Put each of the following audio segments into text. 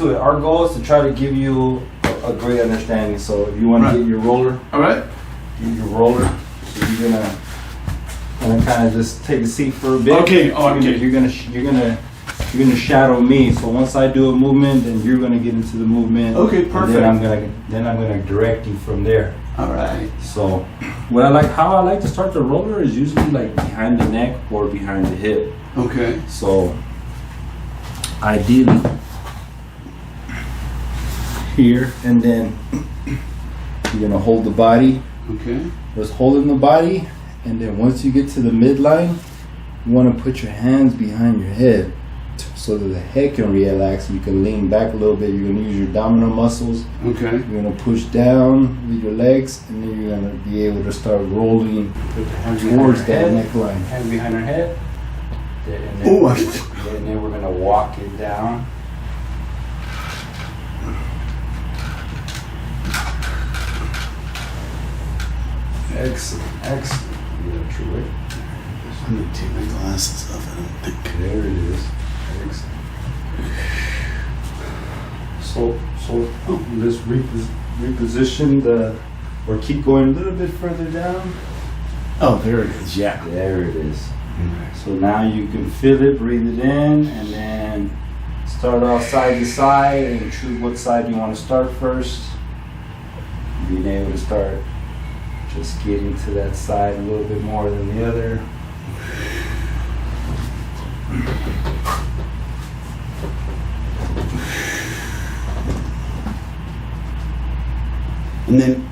to it. Our goal is to try to give you a great understanding. So if you want to get your roller, all right, get your roller. So you're gonna kind of just take a seat for a bit. Okay. Oh, okay. You're gonna shadow me. So once I do a movement, then you're gonna get into the movement. Okay, perfect. And then I'm gonna direct you from there. All right. So how I like to start the roller is usually like behind the neck or behind the hip. Okay. So ideally here, and then you're gonna hold the body. Okay. Just holding the body, and then once you get to the midline, you want to put your hands behind your head so that the head can relax. You can lean back a little bit. You're going to use your abdominal muscles. Okay. You're going to push down with your legs, and then you're going to be able to start rolling towards that neckline. Hands behind our head. And then we're going to walk it down. Excellent, excellent. Yeah, true way. I'm gonna take my glasses off. I don't think. There it is. Excellent. So let's reposition or keep going a little bit further down. Oh, there it is. Yeah. There it is. So now you can feel it, breathe it in, and then start off side to side and choose what side you want to start first. Being able to start just getting to that side a little bit more than the other. And then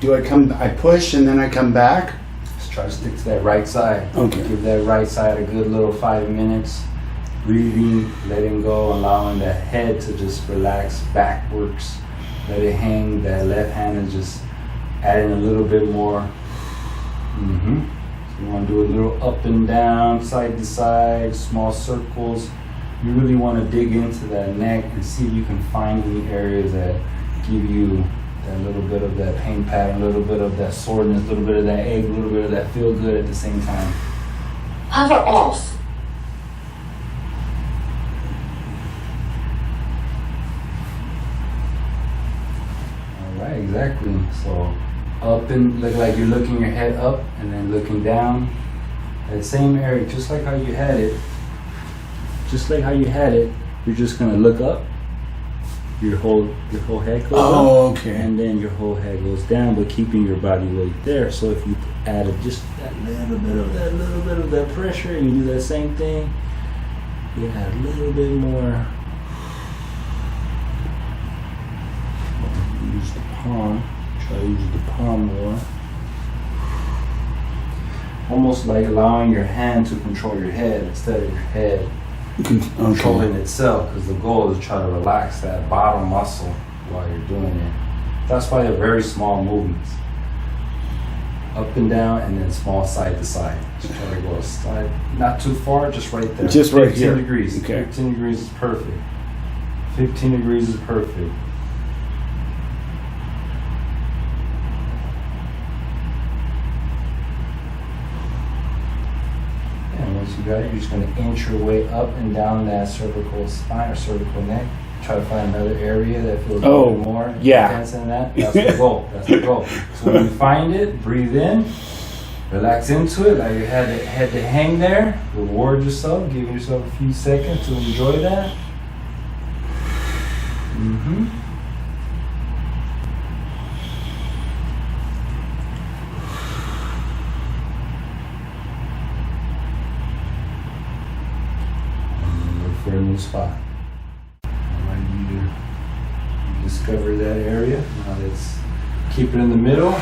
I push and then I come back? Just try to stick to that right side. Okay. Give that right side a good little 5 minutes. Breathing, letting go, allowing the head to just relax backwards. Let it hang. That left hand is just adding a little bit more. So you want to do a little up and down, side to side, small circles. You really want to dig into that neck and see if you can find any areas that give you that little bit of that pain pattern, a little bit of that soreness, a little bit of that ache, a little bit of that feel good at the same time. Hover off. All right, exactly. So up and look like you're looking your head up and then looking down. That same area, just like how you had it. Just like how you had it, you're just gonna look up. Your whole head goes up, okay. And then your whole head goes down, but keeping your body weight there. So if you added just that little bit of that pressure, and you do that same thing, you add a little bit more. Use the palm. Try to use the palm more. Almost like allowing your hand to control your head instead of your head controlling itself, because the goal is to try to relax that bottom muscle while you're doing it. That's why they're very small movements. Up and down, and then small side to side. Just try to go side, not too far, just right there. Just right here. 15 degrees. Okay. 15 degrees is perfect. 15 degrees is perfect. Once you got it, you're just going to inch your way up and down that cervical spine or cervical neck. Try to find another area that feels a little more intense than that. That's the goal. That's the goal. So when you find it, breathe in, relax into it, allow your head to hang there. Reward yourself, give yourself a few seconds to enjoy that. For a new spot. I want you to discover that area. Now let's keep it in the middle.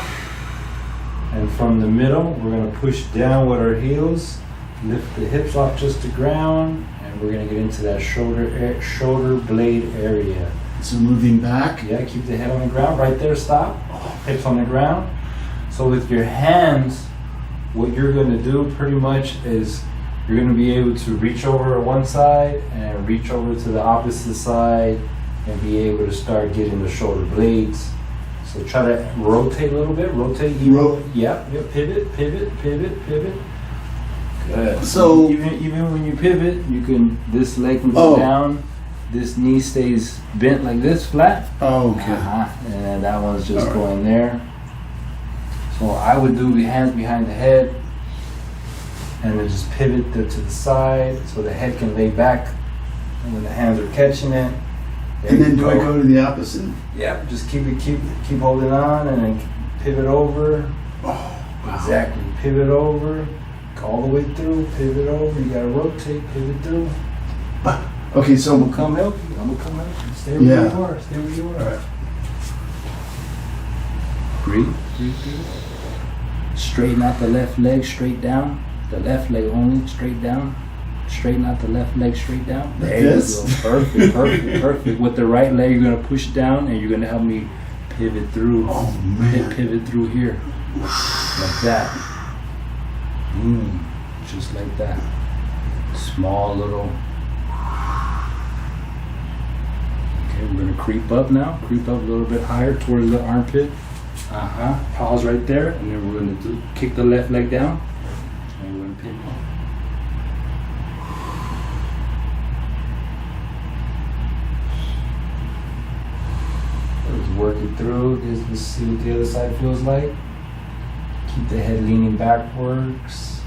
And from the middle, we're going to push down with our heels, lift the hips off just the ground, and we're going to get into that shoulder blade area. So moving back. Yeah, keep the head on the ground. Right there, stop. Hips on the ground. So with your hands, what you're going to do pretty much is you're going to be able to reach over to one side and reach over to the opposite side and be able to start getting the shoulder blades. So try to rotate a little bit. Rotate. Pivot. Good. So even when you pivot, this leg can go down this knee stays bent like this, flat. Oh, okay. And then that one's just All right. going there. So I would do the hands behind the head, and then just pivot to the side so the head can lay back, and when the hands are catching it. there And then you do I go to the opposite? Yeah, just keep holding on, and then pivot over. Oh, wow. Exactly. Pivot over, all the way through. Pivot over. You gotta rotate. Pivot through. Okay, so I'm gonna come help you. I'm gonna come help you. Stay where Yeah. you are. Stay where you are. All right. Breathe. Breathe. Straighten out the left leg straight down. The left leg only straight down. Straighten out the left leg straight down. Like There this? you go. Perfect. Perfect. Perfect. With the right leg, you're gonna push down, and you're gonna help me pivot through. Oh, man. Pivot through here, like that. Just like that. Small little. Okay, we're gonna creep up now. Creep up a little bit higher towards the armpit. Pause right there, and then we're gonna kick the left leg down, and we're gonna pivot. Just work it through. Just see what the other side feels like. Keep the head leaning backwards.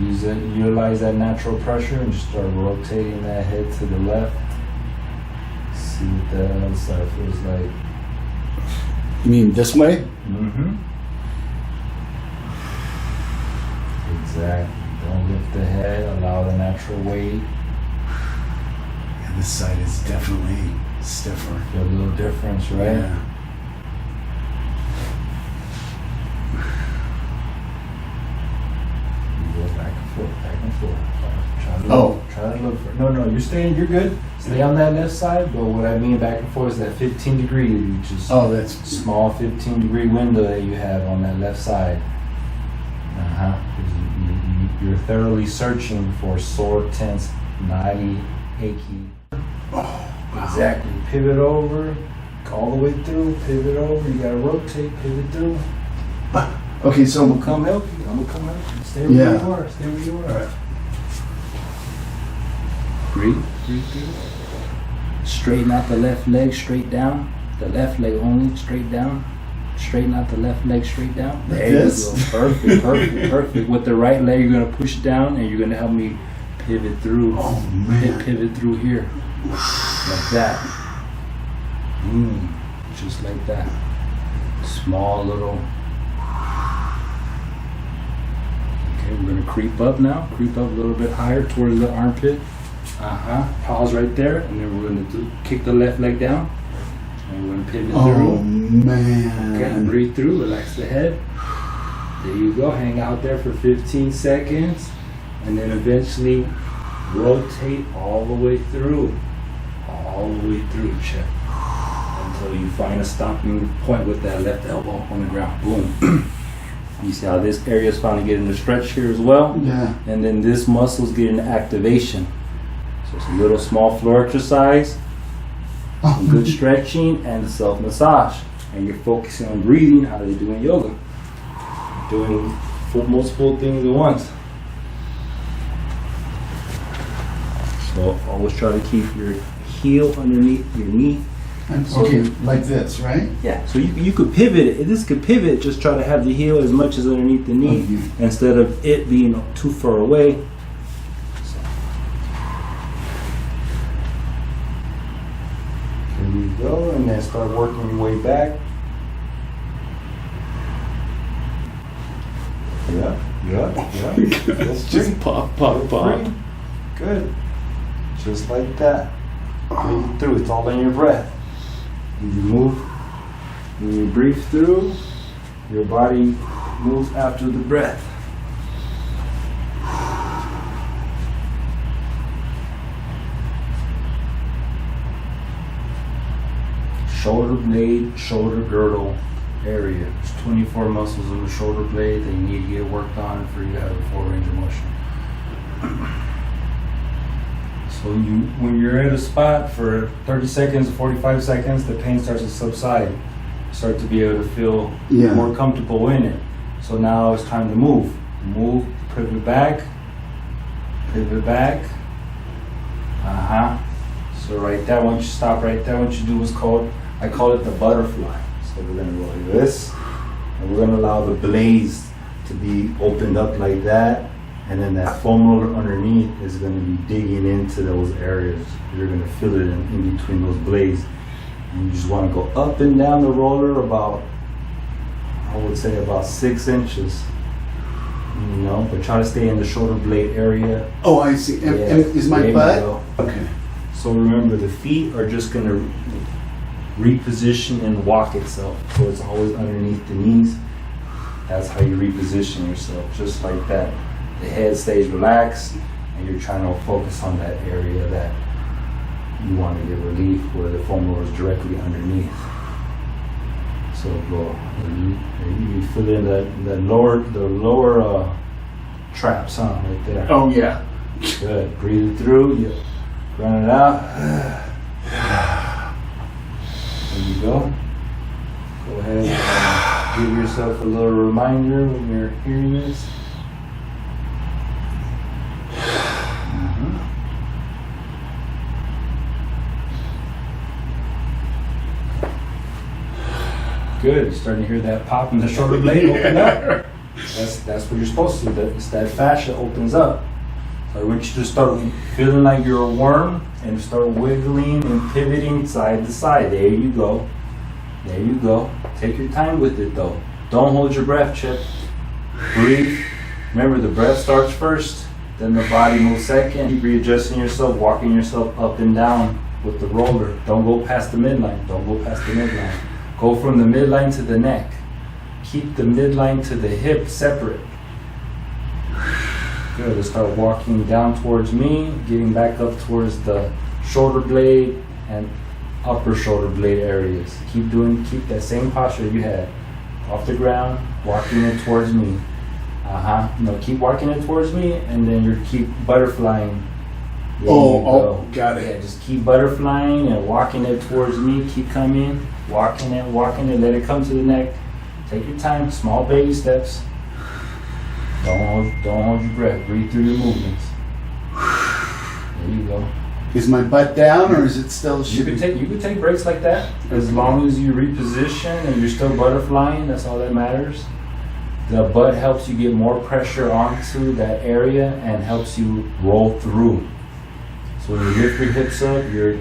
Utilize that natural pressure and just start rotating that head to the left. See what the other side feels like. You mean this way? Mm-hmm. Exactly. Don't lift the head. Allow the natural weight. Yeah, this side is definitely stiffer. Feel a little difference, right? Yeah. You go back and forth, back and forth. Try to look for. No, you're good. Stay on that left side, but what I mean back and forth is that 15 degree, you just Oh, that's small 15-degree window that you have on that left side. You're thoroughly searching for sore, tense, knotty, achy. Oh, wow. Exactly. Pivot over, all the way through. Pivot over. You gotta rotate. Pivot through. Okay, so I'm gonna come help you. I'm gonna come help you. Stay where Yeah. you are. Stay where you are. All right. Breathe. Straighten out the left leg straight down. The left leg only straight down. Straighten out the left leg straight down. Like There this? you go. Perfect. Perfect. With the right leg, you're gonna push down, and you're gonna help me pivot through. Oh, man. Pivot through here, like that. Just like that. Small little. Okay, we're gonna creep up now. Creep up a little bit higher towards the armpit. Pause right there, and then we're gonna kick the left leg down, and we're gonna pivot Oh, through. man. Okay, breathe through, relax the head. There you go. Hang out there for 15 seconds, and then eventually rotate all the way through. All the way through, check. Until you find a stopping point with that left elbow on the ground. Boom. You see how this area is finally getting the stretch here as well? Yeah. And then this muscle is getting activation. So it's a little small floor exercise, some good stretching, and self-massage. And you're focusing on breathing, how they do in yoga. Doing multiple things at once. So always try to keep your heel underneath your knee. Okay, like this, right? Yeah, so you could pivot it. This could pivot, just try to have the heel as much as underneath the knee Okay. instead of it being too far away. So. There you go, and then start working your way back. Yeah. That's Just pop. Free. Good. Just like that. Breathe through. It's all in your breath. When you move, when you breathe through, your body moves after the breath. Shoulder blade, shoulder girdle area. There's 24 muscles in the shoulder blade that you need to get worked on for you to have a full range of motion. So when you're at a spot for 30 seconds or 45 seconds, the pain starts to subside. You start to be able to feel more comfortable in it. So now it's time to move. Move, pivot back. So right there, once you stop right there, what you do is I call it the butterfly. So we're gonna go like this, and we're gonna allow the blades to be opened up like that, and then that foam roller underneath is gonna be digging into those areas. You're gonna feel it in between those blades. And you just wanna go up and down the roller about, I would say about 6 inches. You know, but try to stay in the shoulder blade area. Oh, I see. And is my There you butt? go. Okay. So remember, the feet are just going to reposition and walk itself. So it's always underneath the knees. That's how you reposition yourself, just like that. The head stays relaxed, and you're trying to focus on that area that you want to get relief, where the foam roller is directly underneath. So go, you feel in the lower traps, huh, right there. Oh, yeah. Good. Breathe it through. You run it out. There you go. Go ahead and give yourself a little reminder when you're hearing this. Good. You're starting to hear that pop in the shoulder blade open up. That's what you're supposed to do. It's that fascia opens up. So I want you to start feeling like you're a worm and start wiggling and pivoting side to side. There you go. There you go. Take your time with it though. Don't hold your breath, Chip. Breathe. Remember, the breath starts first, then the body moves second. Keep readjusting yourself, walking yourself up and down with the roller. Don't go past the midline. Don't go past the midline. Go from the midline to the neck. Keep the midline to the hip separate. Good. Let's start walking down towards me, getting back up towards the shoulder blade and upper shoulder blade areas. Keep that same posture you had. Off the ground, walking it towards me. No, keep walking it towards me, and then you keep butterflying. Got it. Yeah, just keep butterflying and walking it towards me. Keep coming, walking it, let it come to the neck. Take your time, small baby steps. Don't hold your breath. Breathe through your movements. There you go. Is my butt down, or is it still? You could take breaks like that as long as you reposition and you're still butterflying. That's all that matters. The butt helps you get more pressure onto that area and helps you roll through. So when you lift your hips up, you're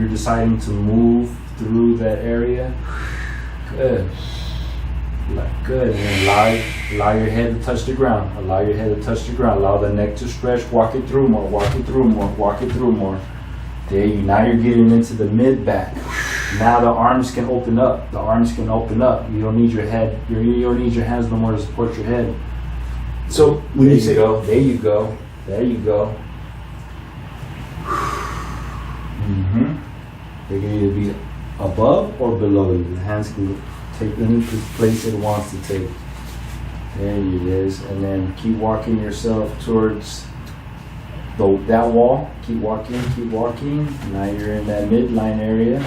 deciding to move through that area. Good. Good. And then allow your head to touch the ground. Allow your head to touch the ground. Allow the neck to stretch. Walk it through more. Walk it through more. Walk it through more. There you. Now you're getting into the mid back. Now the arms can open up. The arms can open up. You don't need your head. You don't need your hands no more to support your head. So when There you say, you go. There you go. There you go. They can either be above or below you. The hands can take any place it wants to take. There it is. And then keep walking yourself towards that wall. Keep walking, keep walking. Now you're in that midline area.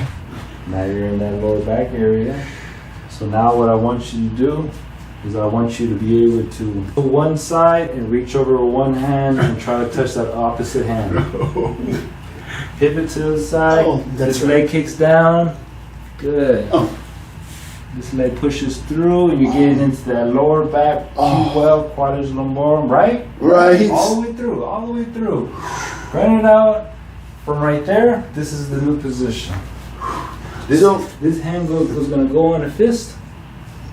Now you're in that lower back area. So now what I want you to do is I want you to be able to go one side and reach over with one hand and try to touch that opposite hand. Pivot to the side. Oh, that's this right. leg kicks down. Good. Oh. This leg pushes through and you're getting into that lower back, Q12, quadrans lumborum, right? Right. All the way through, all the way through. Run it out from right there. This is the new position. This hand is going to go on a fist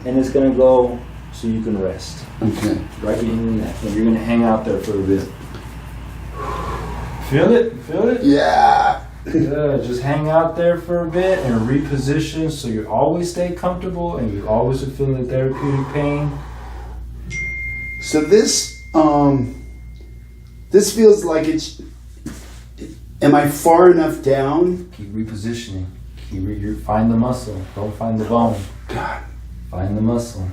and it's going to go so you can rest. Okay. Right in the neck. And you're going to hang out there for a bit. Feel it? Feel it? Yeah. Good. Just hang out there for a bit and reposition so you always stay comfortable and you always feel the therapeutic pain. So this feels like it's. Am I far enough down? Keep repositioning. Find the muscle. Don't find the bone. God. Find the muscle.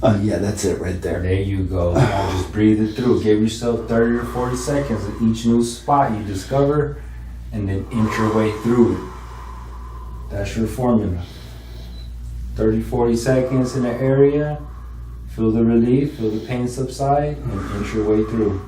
Oh yeah, that's it right there. There you go. Now just breathe it through. Give yourself 30 or 40 seconds at each new spot you discover and then inch your way through it. That's your formula. 30, 40 seconds in an area. Feel the relief, feel the pain subside, and inch your way through.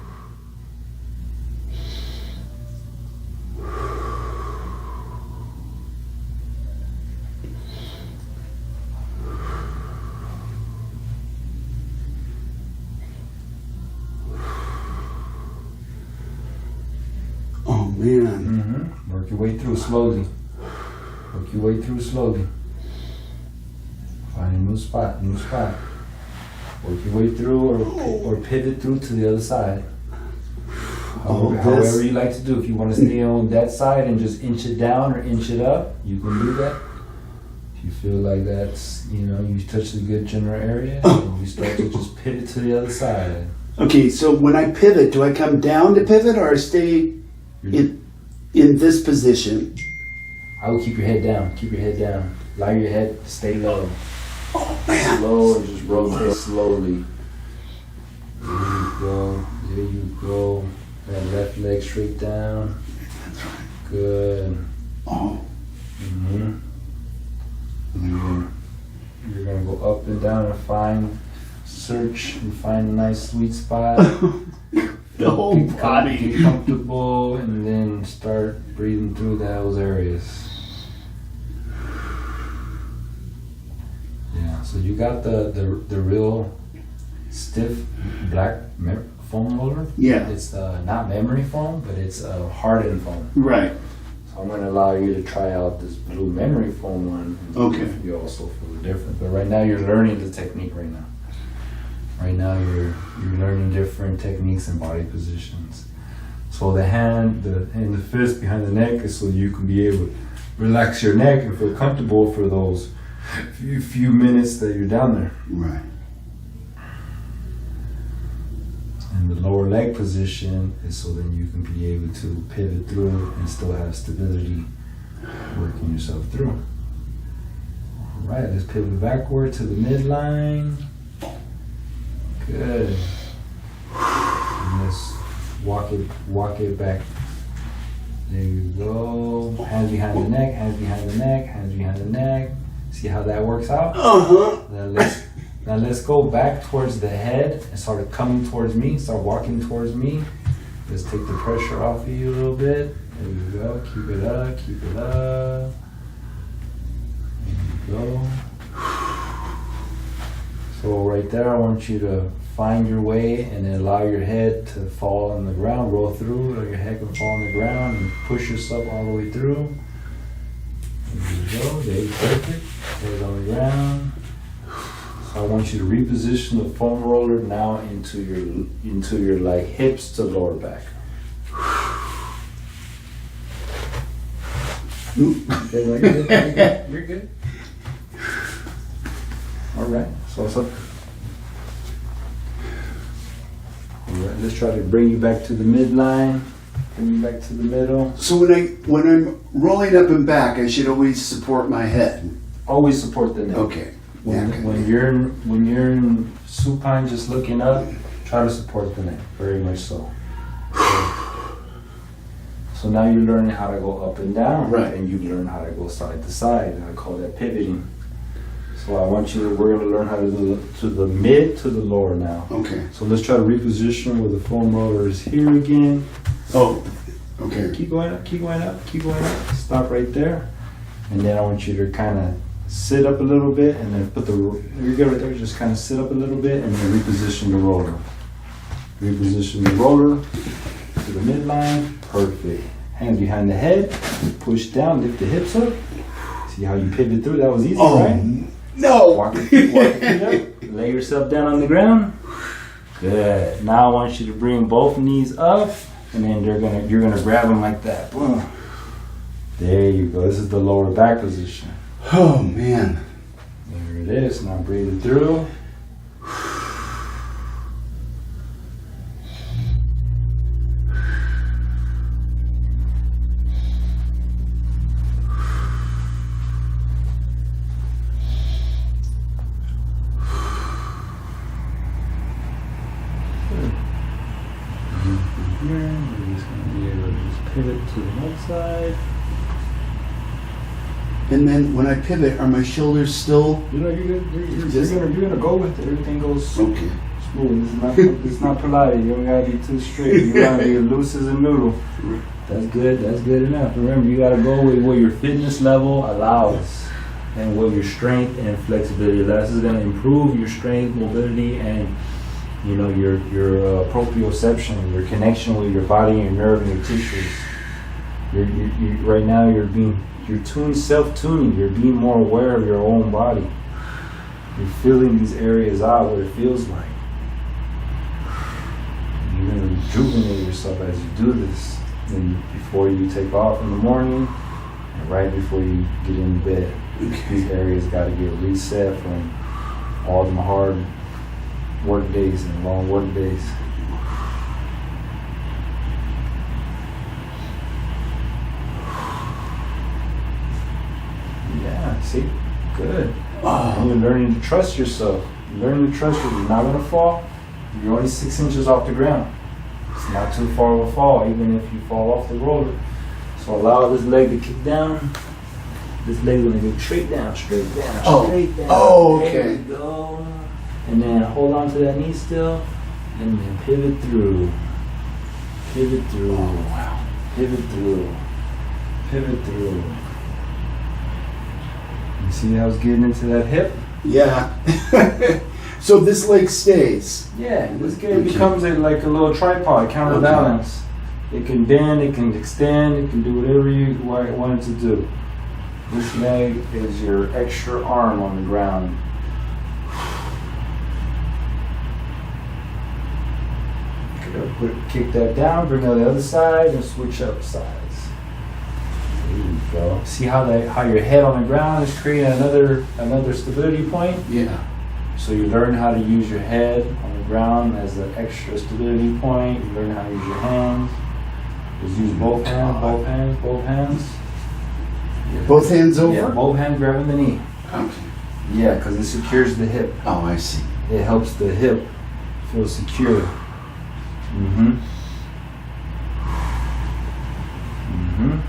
Work your way through slowly. Work your way through slowly. Find a new spot, new spot. Work your way through or pivot through to the other side. However you like to do. If you want to stay on that side and just inch it down or inch it up, you can do that. If you feel like that's, you touch the good general area, and you start to just pivot to the other side. Okay, so when I pivot, do I come down to pivot or stay in this position? I would keep your head down. Keep your head down. Allow your head to stay low. Oh man! Slow and just rotate slowly. There you go. There you go. That left leg straight down. That's right. Good. Oh. Mm-hmm. You're gonna go up and down and search and find a nice sweet spot. The whole body. Get comfortable and then start breathing through those areas. Yeah, so you got the real stiff black foam roller. Yeah. It's not memory foam, but it's hardened foam. Right. So I'm going to allow you to try out this blue memory foam one. And Okay. you also feel different. But right now you're learning the technique right now. Right now you're learning different techniques and body positions. So the hand and the fist behind the neck is so you can be able to relax your neck and feel comfortable for those few minutes that you're down there. Right. And the lower leg position is so then you can be able to pivot through and still have stability working yourself through. All right, let's pivot backward to the midline. Good. And let's walk it back. There you go. Hands behind the neck, hands behind the neck, hands behind the neck. See how that works out? Uh-huh. Now let's go back towards the head and start coming towards me. Start walking towards me. Let's take the pressure off of you a little bit. There you go. Keep it up. Keep it up. There you go. So right there, I want you to find your way and then allow your head to fall on the ground. Roll through, or your head can fall on the ground and push yourself all the way through. There you go. There you go. Perfect. Head on the ground. I want you to reposition the foam roller now into your like hips to lower back. Okay, you're good. All right. So. All right. Let's try to bring you back to the midline. Bring you back to the middle. So when I'm rolling up and back, I should always support my head. Always support the neck. Okay. When you're in supine, just looking up, try to support the neck, very much so. So now you're learning how to go up and down, right? And you learn how to go side to side. And I call that pivoting. So we're gonna learn how to do to the mid to the lower now. Okay. So let's try to reposition where the foam roller is here again. Oh, okay. Keep going up, keep going up, keep going up. Stop right there, and then I want you to kind of sit up a little bit and then you're good right there, just kind of sit up a little bit and then reposition the roller. Reposition the roller to the midline, perfect. Hands behind the head, push down, lift the hips up. See how you pivot through, that was easy, right? No! Walk your feet up, lay yourself down on the ground. Good, now I want you to bring both knees up and then you're gonna grab them like that, boom. There you go, this is the lower back position. Oh man. There it is. Now breathe it through. Here, we're just going to be able to just pivot to the left side. And then when I pivot, are my shoulders still? You're good. You're gonna go with it. Everything goes Okay. smooth. It's not polite. You don't gotta be too straight. You gotta be loose as a noodle. That's good. That's good enough. Remember, you gotta go with what your fitness level allows, and what your strength and flexibility allows. This is gonna improve your strength, mobility, and your proprioception, your connection with your body, your nerve, and your tissues. Right now you're self-tuning. You're being more aware of your own body. You're feeling these areas out, what it feels like. You're going to rejuvenate yourself as you do this. And before you take off in the morning, and right before you get in bed, these areas got to get reset from all the hard work days and long work days. Yeah, see? Good. And you're learning to trust yourself. You're learning to trust yourself. You're not going to fall. You're only 6 inches off the ground. It's not too far of a fall, even if you fall off the roller. So allow this leg to kick down. This leg is going to go straight down, straight down, straight down. Oh, okay. There we go. And then hold on to that knee still. And then pivot through. Pivot through. Oh, wow. Pivot through. Pivot through. You see how it's getting into that hip? Yeah. So this leg stays. Yeah, this guy becomes like a little tripod, counterbalance. It can bend, it can extend, it can do whatever you want it to do. This leg is your extra arm on the ground. Kick that down, bring it to the other side, and switch up sides. There you go. See how your head on the ground is creating another stability point? Yeah. So you learn how to use your head on the ground as an extra stability point. You learn how to use your hands. Just use both hands, both hands, both hands. Yeah. Both hands over? Yeah, both hands grabbing the knee. Okay. Yeah, because it secures the hip. Oh, I see. It helps the hip feel secure. Mm-hmm. Mm-hmm.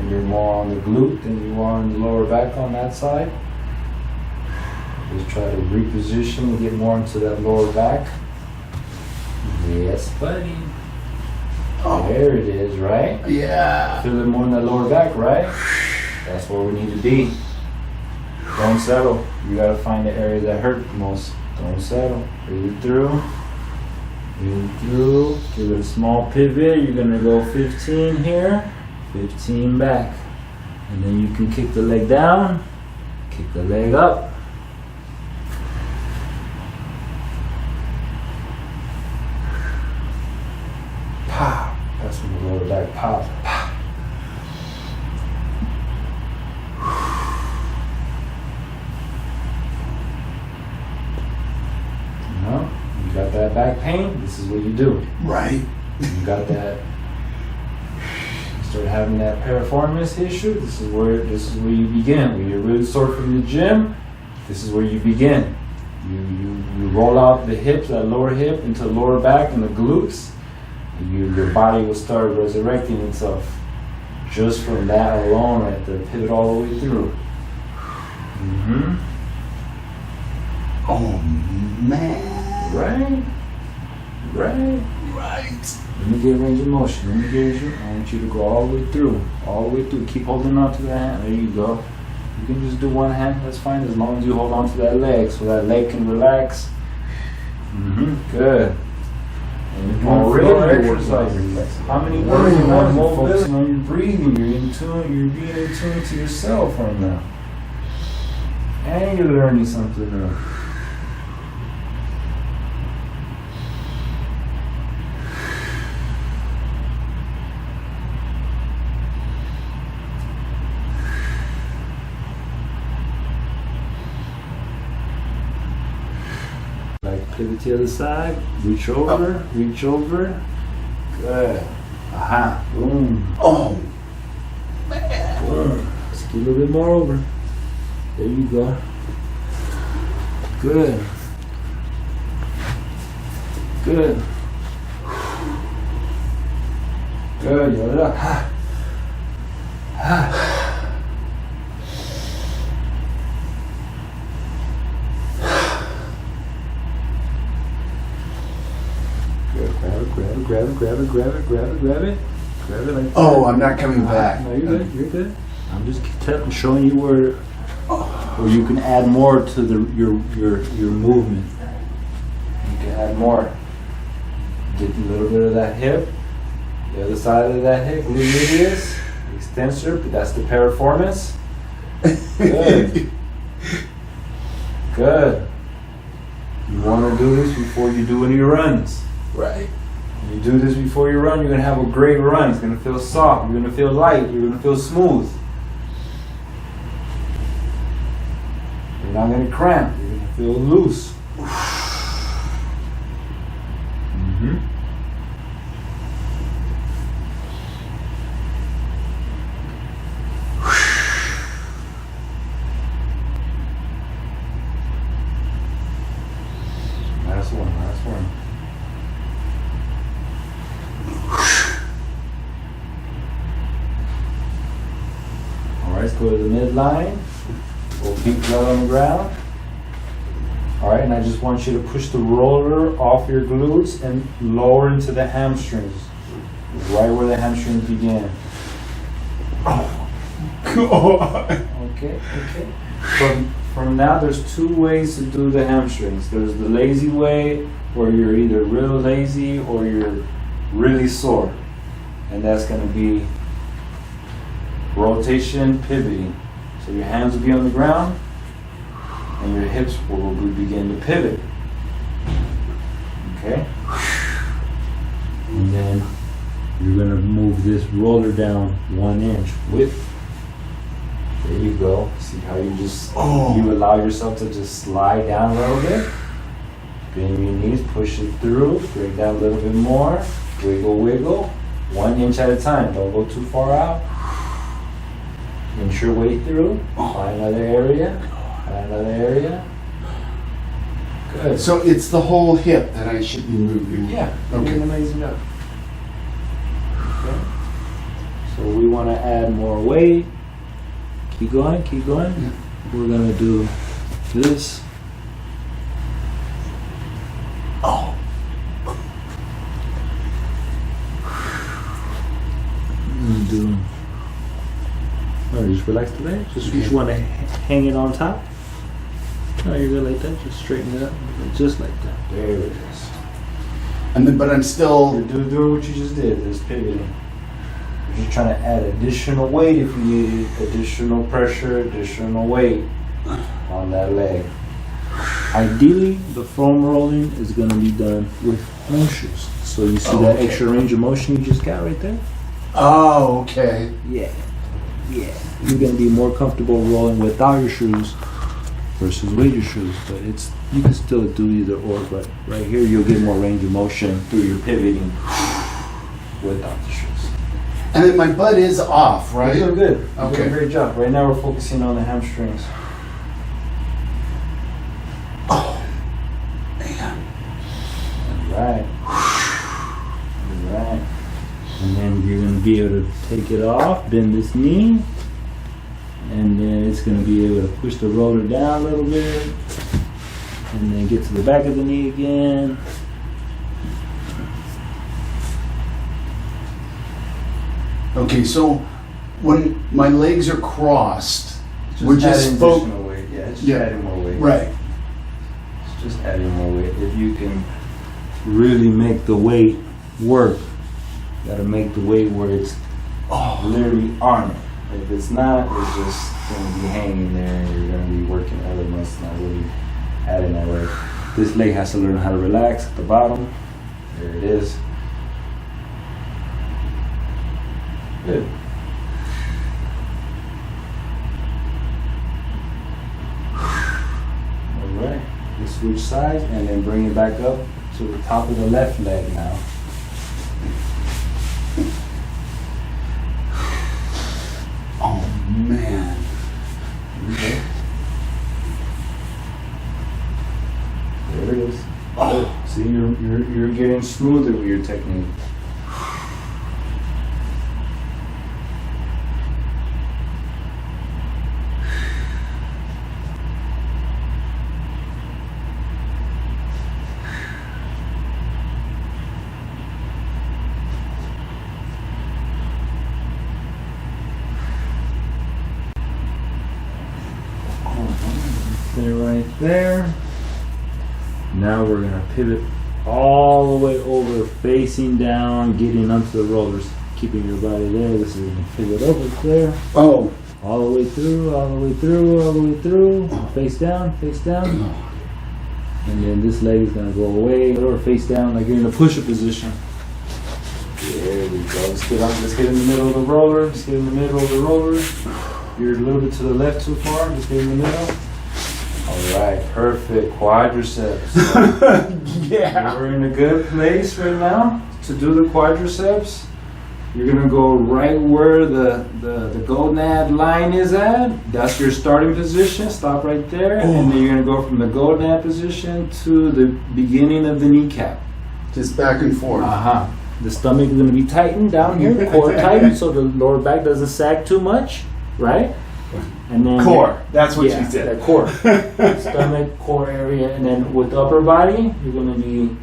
You're more on the glute than you are on the lower back on that side. Just try to reposition and get more into that lower back. Yes, buddy. Oh. There it is, right? Yeah. Feel it more in that lower back, right? That's where we need to be. Don't settle. You gotta find the area that hurt the most. Don't settle. Breathe through. Breathe through. Give it a small pivot. You're gonna go 15 here. 15 back, and then you can kick the leg down, kick the leg up. Pop. That's when the lower back pops. Pop. You know, you got that back pain. This is what you do. Right. You got that. Start having that piriformis issue, this is where you begin. When you're really sore from the gym, this is where you begin. You roll out the hips, that lower hip into the lower back and the glutes. Your body will start resurrecting itself just from that alone, right there. Pivot all the way through. Mm-hmm. Oh man. Right. Right. Right. Let me get range of motion. Let me get you. I want you to go all the way through. All the way through. Keep holding on to that hand. There you go. You can just do one hand. That's fine as long as you hold on to that leg so that leg can relax. Mm-hmm. Good. And you're doing regular exercises. How many words you want? Focusing on your breathing. You're in tune. You're being in tune to yourself right now. And you're learning something new. Pivot to the other side, reach over, reach over. Good. Aha. Boom. Oh man. Boom. Let's get a little bit more over. There you go. Good. Good. Good. Yell it up. Ha. Ha. Grab it like that. Oh, I'm not coming back. No, you're good. You're good. I'm just showing you where you can add more to your movement. add more. Get a little bit of that hip. The other side of that hip, gluteus, extensor, that's the piriformis. Good. Good. You want to do this before you do any runs. Right. You do this before you run, you're going to have a great run. It's going to feel soft, you're going to feel light, you're going to feel smooth. You're not going to cramp, you're going to feel loose. Mm-hmm. Last one. All right, let's go to the midline. We'll keep flat on the ground. All right, and I just want you to push the roller off your glutes and lower into the hamstrings, right where the hamstrings begin. Oh, God. Okay. From now, there's two ways to do the hamstrings. There's the lazy way, where you're either real lazy or you're really sore. And that's going to be rotation, pivoting. So your hands will be on the ground and your hips will begin to pivot. Okay? And then you're going to move this roller down 1 inch width. There you go. See how you just, you allow yourself to just slide down a little bit. Bend your knees, push it through, bring down a little bit more. Wiggle. 1 inch at a time. Don't go too far out. Inch your way through. Find another area. Good. So it's the whole hip that I should be moving. Yeah. Okay. You're gonna raise it up. Okay. So we want to add more weight. Keep going. Yeah. We're gonna do this. Oh. Do. Oh, just relax the leg. Just want to hang it on top. No, you're good like that. Just straighten it up, just like that. There it is. And then, but I'm still. You're doing what you just did. Just pivoting. You're just trying to add additional weight if you need additional pressure, additional weight on that leg. Ideally, the foam rolling is going to be done with no shoes. So you see that extra range of motion you just got right there? Oh, okay. Yeah. You're going to be more comfortable rolling without your shoes versus with your shoes. But you can still do either or. But right here, you'll get more range of motion through your pivoting without the shoes. And then my butt is off, right? You're doing good. You're Okay. doing a great job. Right now, we're focusing on the hamstrings. Oh, man. Right. And then you're going to be able to take it off, bend this knee, and then it's going to be able to push the roller down a little bit, and then get to the back of the knee again. Okay, so when my legs are crossed, we're just adding additional weight. Yeah, it's just adding more weight. Right. It's just adding more weight. If you can really make the weight work, you got to make the weight where it's literally on it. If it's not, it's just going to be hanging there and you're going to be working other muscles, not really adding that weight. This leg has to learn how to relax at the bottom. There it is. Good. Alright, let's switch sides and then bring it back up to the top of the left leg now. Oh, man. Okay. There it is. Oh. See, you're getting smoother with your technique. There, right there. Now we're gonna pivot all the way over, facing down, getting onto the rollers, keeping your body there. This is gonna pivot over there. Oh. All the way through, all the way through, all the way through. Face down, face down. And then this leg is gonna go away or face down like you're in a push-up position. There we go. Let's get in the middle of the roller. Let's get in the middle of the roller. You're a little bit to the left too far. Just get in the middle. All right, perfect. Quadriceps. Yeah. We're in a good place right now to do the quadriceps. You're gonna go right where the gonad line is at. That's your starting position. Stop right there, and then you're gonna go from the gonad position to the beginning of the kneecap. Just back and forth. The stomach is gonna be tightened down here, the core tightened, so the lower back doesn't sag too much, right? And then Core. That's what you said. The core, stomach, core area, and then with the upper body, you're gonna be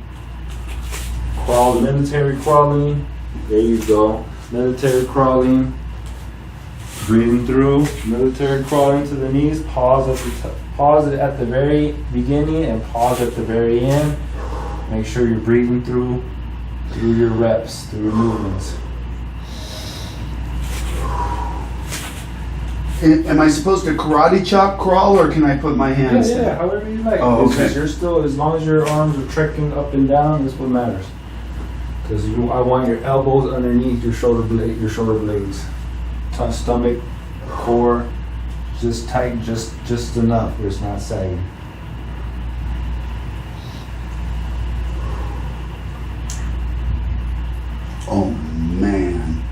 military crawling. There you go. Military crawling. Breathing through. Military crawling to the knees. Pause it at the very beginning and pause at the very end. Make sure you're breathing through your reps, through your movements. Am I supposed to karate chop crawl, or can I put my hands Yeah, down? however you like. Oh, It's okay. just- You're still, as long as your arms are trekking up and down, that's what matters. Because I want your elbows underneath your shoulder blades. Stomach, core, just tight, just enough where it's not sagging. Oh man.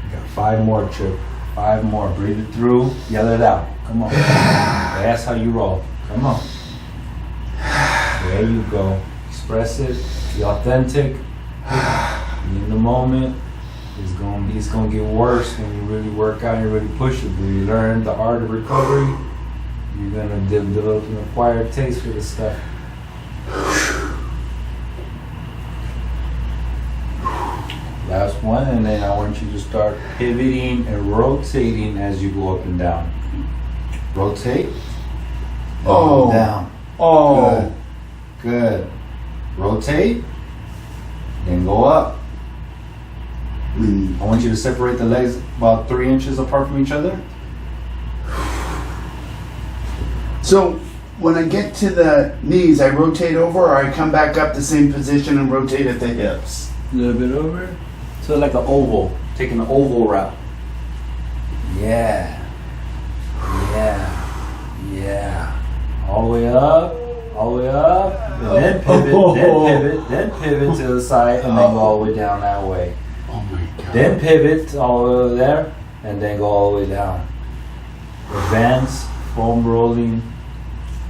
You got 5 more, Chip. 5 more. Breathe it through. Yell it out. Come on. That's how you roll. Come on. There you go. Express it. Be authentic. In the moment, it's gonna get worse when you really work out and you really push it. When you learn the art of recovery, you're gonna develop an acquired taste for this stuff. Last one, and then I want you to start pivoting and rotating as you go up and down. Rotate. And Oh. down. Oh. Good. Rotate. Then go up. I want you to separate the legs about 3 inches apart from each other. So when I get to the knees, I rotate over, or I come back up the same position and rotate at the hips. A little bit over. So like an oval. Taking an oval route. Yeah. All the way up. All the way up. And then pivot. Then pivot to the side and then go all the way down that way. Oh my god. Then pivot all the way over there and then go all the way down. Advanced foam rolling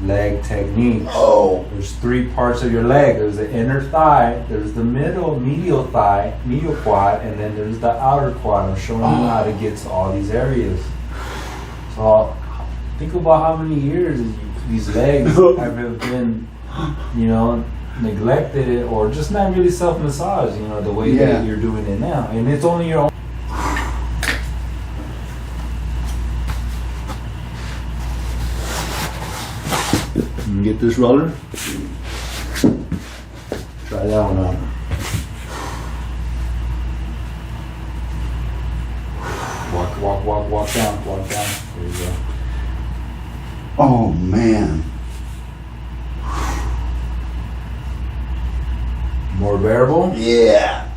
leg technique. Oh. There's 3 parts of your leg. There's the inner thigh, there's the medial thigh, medial quad, and then there's the outer quad. I'm showing you how to get to all these areas. So think about how many years these legs have been, neglected or just not really self-massaged, the way that you're doing it now. And it's only your own. Get this roller. Try that one out. Walk down. There you go. Oh man. More bearable? Yeah.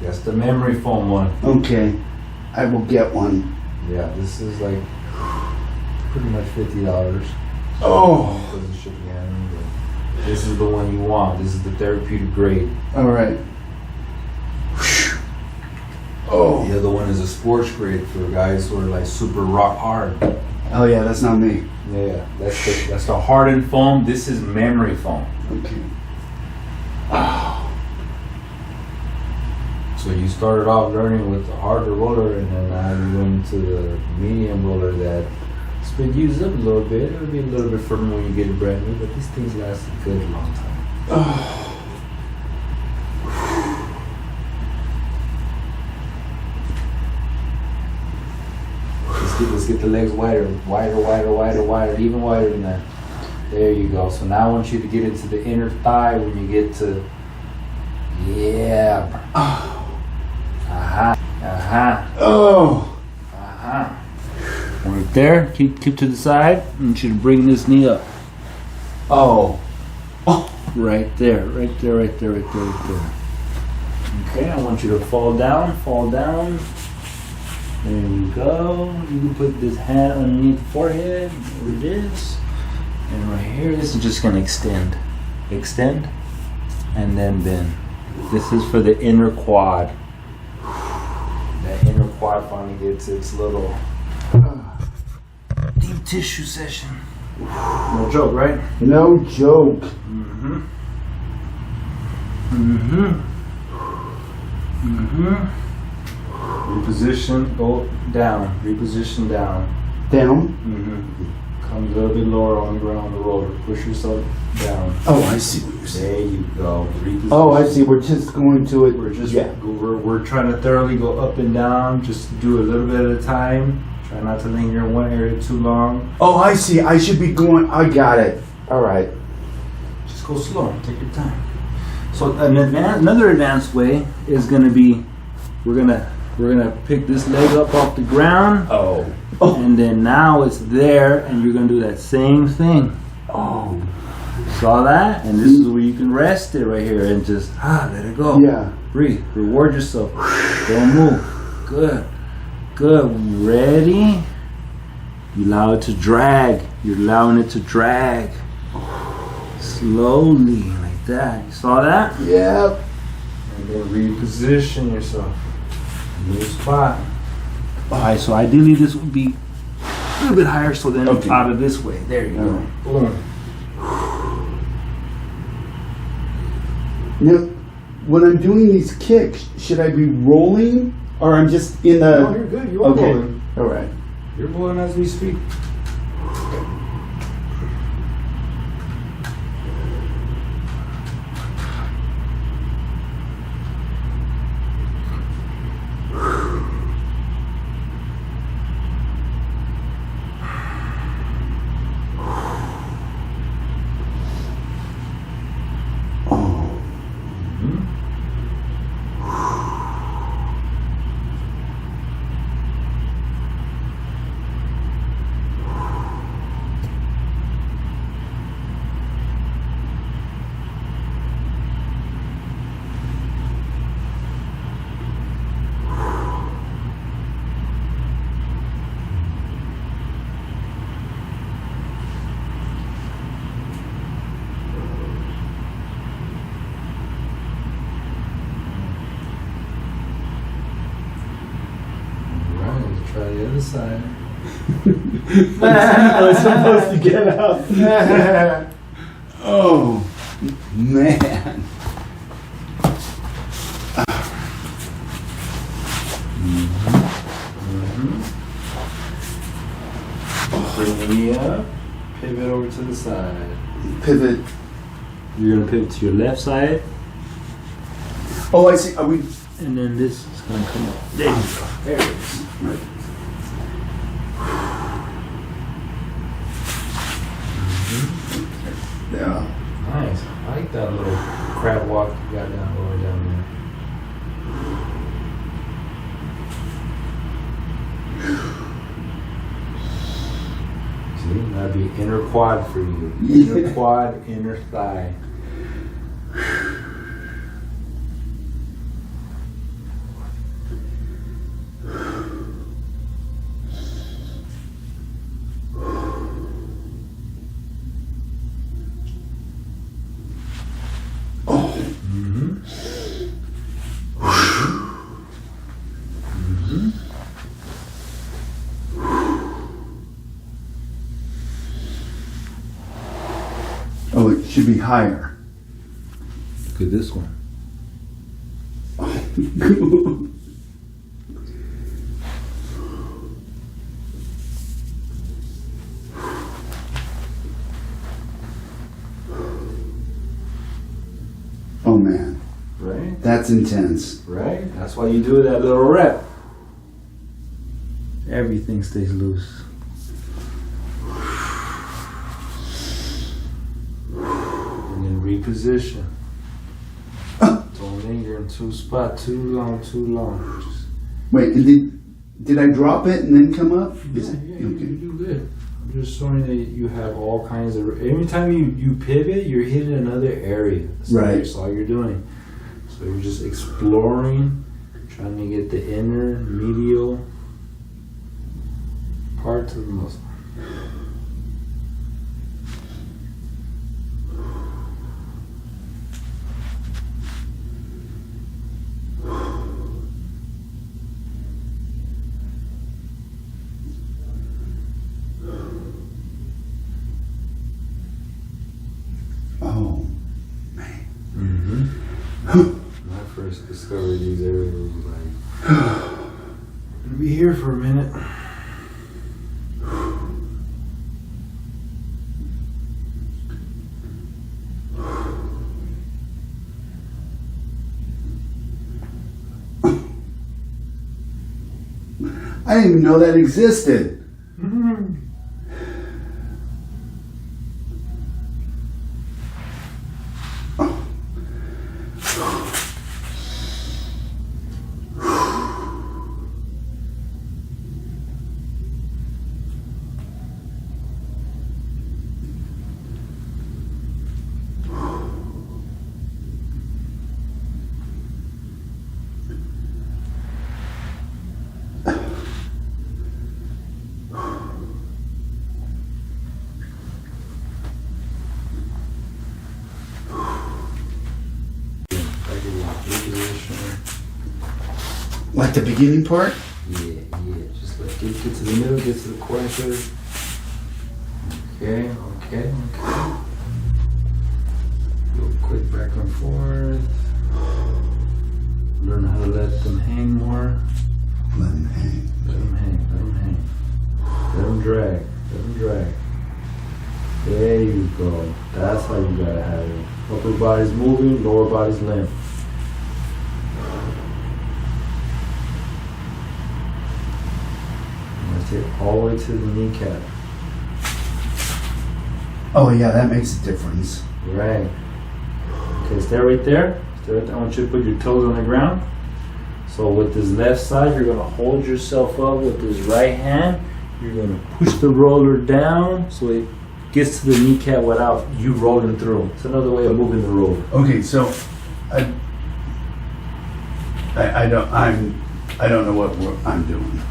That's the memory foam one. Okay. I will get one. Yeah, this is like pretty much $50. Oh. Because of shipping and handling, but this is the one you want. This is the therapeutic grade. All right. Oh. The other one is a sports grade for guys who are like super rock hard. Oh yeah, that's not me. Yeah, that's the hardened foam. This is memory foam. Okay. So you started off learning with the harder roller, and then now you went to the medium roller that it's been used up a little bit. It'll be a little bit firmer when you get it brand new, but these things last a good long time. Let's get the legs wider, even wider than that. There you go. So now I want you to get into the inner thigh when you get to Yeah. Aha. Aha. Oh. Aha. Right there. Keep to the side. I want you to bring this knee up. Oh. Oh. Right there. Right there. Right there. Right there. Right there. Okay. I want you to fall down. Fall down. There you go. You can put this hand underneath the forehead. There it is. And right here, this is just going to extend. Extend. And then bend. This is for the inner quad. That inner quad finally gets its little deep tissue session. No joke, right? No joke. Mm-hmm. Mm-hmm. Mm-hmm. Reposition, go down. Reposition down. Down. Mm-hmm. Come a little bit lower on the ground, the roller. Push yourself down. Oh, I see what you're saying. There you go. Reposition. Oh, I see. We're just going to it. We're just yeah. we're trying to thoroughly go up and down. Just do a little bit at a time. Try not to linger in one area too long. Oh, I see. I should be going. I got it. All right. Just go slow. Take your time. So another advanced way is going to be we're gonna pick this leg up off the ground. Oh. Oh. And then now it's there, and you're gonna do that same thing. Oh. Saw that? And this is where you can rest it right here and just let it go. Yeah. Breathe. Reward yourself. Don't move. Good. Good. Ready? You allow it to drag. You're allowing it to drag. Slowly, like that. You saw that? Yep. And then reposition yourself. New spot. Alright, so ideally this would be a little bit higher, so then Okay. out of this way. There you go. Boom. Now, when I'm doing these kicks, should I be rolling or I'm just in the? No, you're good. You're Okay. rolling. All right. You're rolling as we speak. Try the other side. I was supposed to get up. Oh, man. Bring the knee up, pivot over to the side. Pivot. You're going to pivot to your left side, Oh, I see. Are we? and then this is going to come up. There you go. There it is. Yeah. Nice. I like that little crab walk you got down lower down there. See, that'd be inner quad for you. Inner quad, inner thigh. Oh, it should be higher. Look at this one. Oh, man. Right? That's intense. Right? That's why you do that little rep. Everything stays loose. And then reposition. Don't finger in two spots. Too long. Just, Wait, and did I drop it and then come up? yeah, you do good. I'm just showing that you have all kinds of. Every time you pivot, you're hitting another area. That's all you're doing. So you're just exploring, trying to get the inner medial parts of the muscle. Oh, man. When I first discovered these areas, I was like, I'm gonna be here for a minute. I didn't even know that existed. Like the beginning part? Yeah. Just like get to the middle, get to the corner. Okay. Real quick back and forth. Learn how to let them hang more. Let him hang. Let them hang. Let them drag. There you go. That's how you gotta have it. Upper body's moving, lower body's limp. It all the way to the kneecap. Oh yeah, that makes a difference. Right. Okay, stay right there. I want you to put your toes on the ground. So with this left side, you're gonna hold yourself up with this right hand. You're gonna push the roller down so it gets to the kneecap without you rolling through. It's another way of moving the roller. Okay, so I don't know what I'm doing.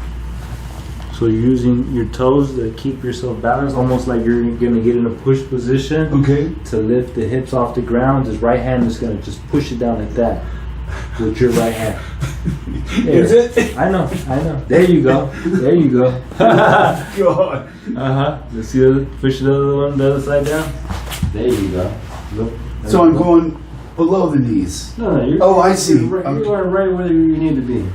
So you're using your toes to keep yourself balanced, almost like you're gonna get in a push position. Okay. To lift the hips off the ground. This right hand is gonna just push it down like that with your right hand. There. Is it? I know. There you go. God. Let's see push the other side down. There you go. Look. So I'm going below the knees. No, you're. Oh, I see. You're going right where you need to be.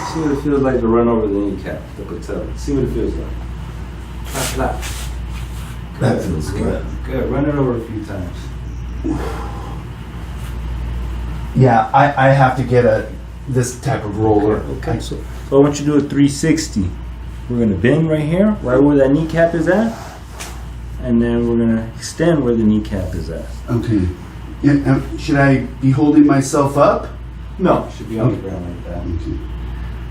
See what it feels like to run over the kneecap, the patella. See what it feels like. Clap. That feels good. Good. Run it over a few times. Yeah, I have to get this type of roller. Okay. So I want you to do a 360. We're gonna bend right here, right where that kneecap is at, and then we're gonna extend where the kneecap is at. Okay. Yeah, should I be holding myself up? No, it should be on the ground like that. Okay.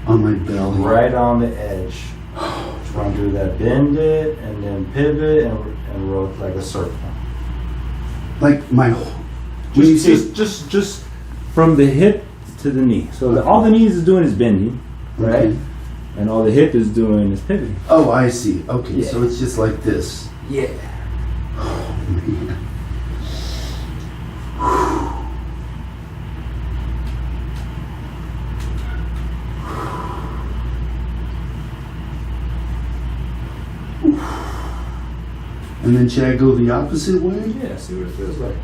On my belly. Right on the edge. Just want to do that. Bend it and then pivot and roll like a circle. Like my. Just from the hip to the knee. So all the knees is doing is bending, right? Okay. And all the hip is doing is pivoting. Oh, I see. Okay, Yeah. so it's just like this. Yeah. Oh man. And then should I go the opposite way? Yeah, see what it feels like.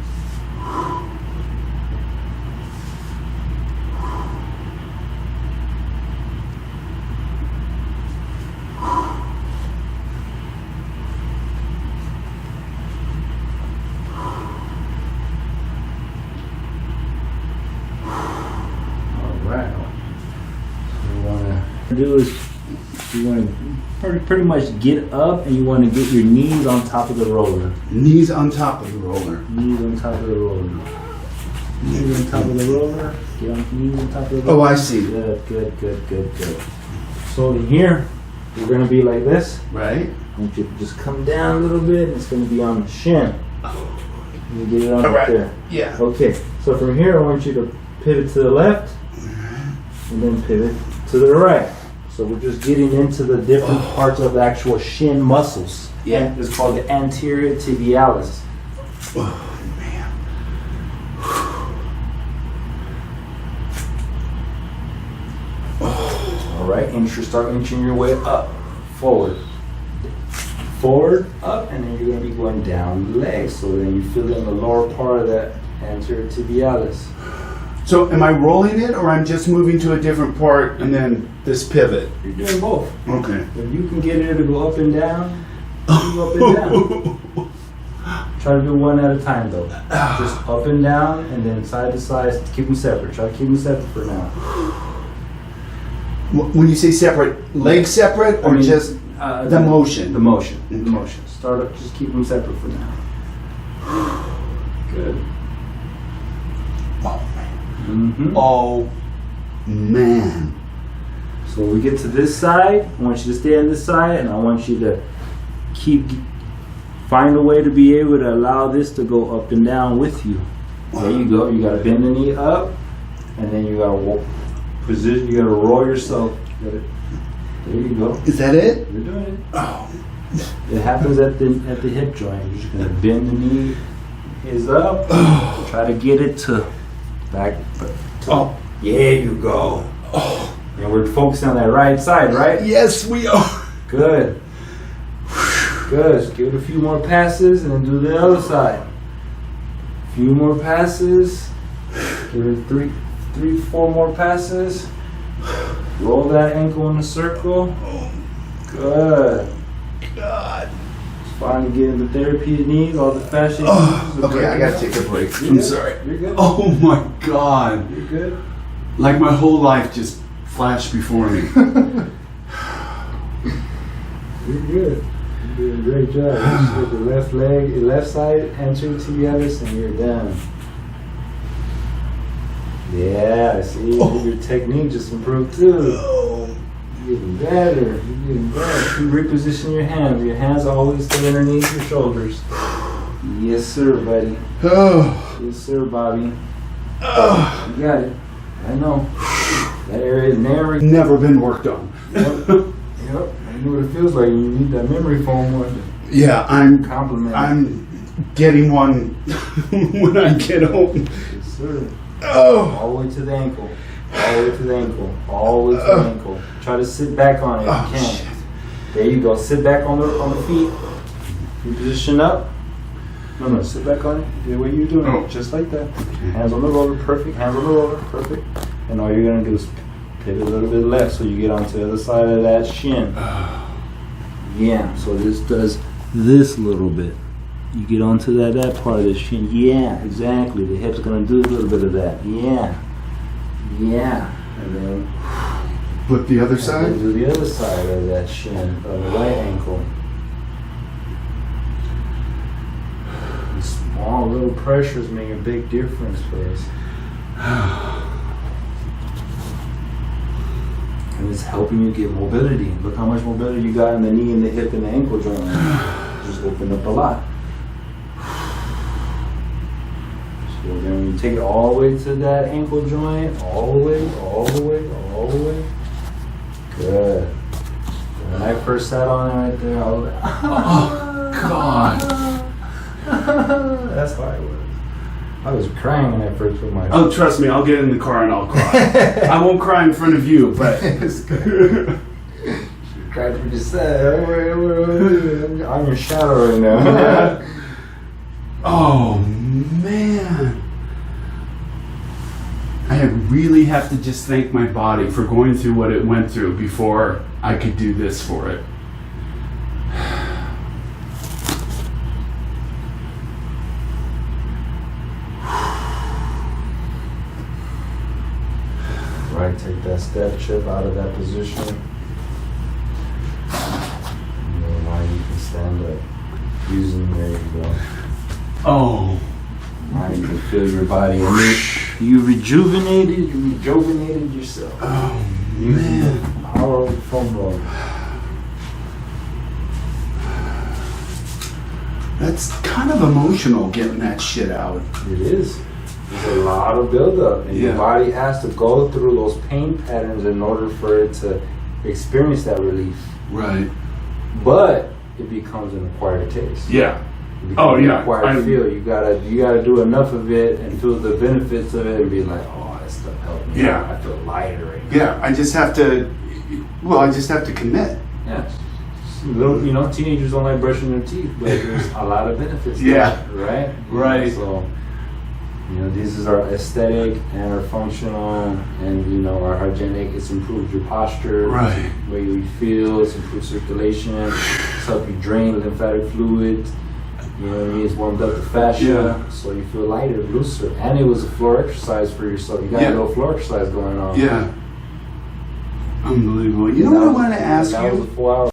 All right. So what we want to do is You want to pretty much get up, and you want to get your knees on top of the roller. Knees on top of the roller. Knees on top of the roller. Knees on top of the roller. Get on knees on top of the roller. Oh, I see. Good. So in here, you're going to be like this. Right. I want you to just come down a little bit, and it's going to be on the shin. You get it on All right. there. Yeah. Okay, so from here, I want you to pivot to the left, and then pivot to the right. So we're just getting into the different parts of the actual shin muscles. Yeah. It's called the anterior tibialis. Oh, man. All right, and you should start inching your way up, forward, up, and then you're going to be going down the legs. So then you feel it in the lower part of that anterior tibialis. So am I rolling it, or I'm just moving to a different part and then this pivot? You're doing both. Okay. If you can get it to go up and down, you go up and down. Try to do one at a time though. Just up and down, and then side to side. Keep them separate. Try to keep them separate for now. When you say separate, legs separate, or just the motion? The motion. Okay. The motion. Start up. Just keep them separate for now. Good. Oh, man. Mm-hmm. Oh, man. So when we get to this side, I want you to stay on this side, and I want you to find a way to be able to allow this to go up and down with you. There you go. You gotta bend the knee up, and then you gotta position. You gotta roll yourself. There you go. Is that it? You're doing it. Oh. It happens at the hip joint. You're just gonna bend the knee is up. Try to get it to back. Oh. There you go. Oh. And we're focusing on that right side, right? Yes, we are. Good. Good. Just give it a few more passes and then do the other side. A few more passes. Give it three, 4 more passes. Roll that ankle in a circle. Good. God. It's fine to get into therapy needs, all the fascia. Okay, I gotta take a break. I'm sorry. You're good. Oh my God. You're good. Like my whole life just flashed before me. You're good. You're doing a great job. Just with the left leg, your left side, anterior tibialis, and you're down. Yeah, see, your technique just improved too. You're getting better. You're getting better. You reposition your hands. Your hands are always still underneath your shoulders. Yes, sir, buddy. Yes, sir, Bobby. You got it. I know. That area is Never been worked on. Yep. I know what it feels like. You need that memory foam one. Yeah, I'm getting one when I get home. Yes, sir. Oh. All the way to the ankle. All the way to the ankle. All the way to the ankle. Try to sit back on it if you can. Shit. There you go. Sit back on the feet. You position up. No, sit back on it. The way you're doing it. Just like that. Hands on the roller. Perfect. Hands on the roller. Perfect. And all you're going to do is pivot a little bit left so you get onto the other side of that shin. Yeah. So this does this little bit. You get onto that part of the shin. Yeah, exactly. The hip's going to do a little bit of that. Yeah. And then Flip the other and side? then do the other side of that shin, of the right ankle. And small little pressures make a big difference for us. And it's helping you get mobility. Look how much mobility you got in the knee and the hip and the ankle joint. Just opened up a lot. So then when you take it all the way to that ankle joint, all the way. Good. When I first sat on it right there, I was like, Oh, God. That's how I was. I was crying when I first put my. Oh, trust me, I'll get in the car and I'll cry. I won't cry in front of you, but. It's good. You cried for yourself. I'm your shadow right now. Oh, man. I really have to just thank my body for going through what it went through before I could do this for it. Right, take that step chip out of that position. using, there you go. Oh, Now you can feel your body. You rejuvenated yourself. oh Using man. the power of the foam roller. That's kind of emotional getting that shit out. It is. There's a lot of buildup, and your Yeah. body has to go through those pain patterns in order for it to experience that relief. Right. But it becomes an acquired taste. Yeah. It becomes Oh, yeah. an acquired feel. You gotta do enough of it and feel the benefits of it, and be like, oh, that stuff helped me. Yeah. I feel lighter right now. Yeah. I just have to commit. Yeah. Little, teenagers don't like brushing their teeth, but there's a lot of benefits. to Yeah. that, right. Right. So, these is our aesthetic and our functional and our hygienic. It's improved your posture, Right. the way you feel. It's improved circulation. It's helped you drain lymphatic fluid. You know what I mean? It's warmed up the fascia, Yeah. so you feel lighter, looser. And it was a floor exercise for yourself. You got Yeah. a little floor exercise going on. Yeah. Unbelievable. You know what I want to ask That was you? a full hour.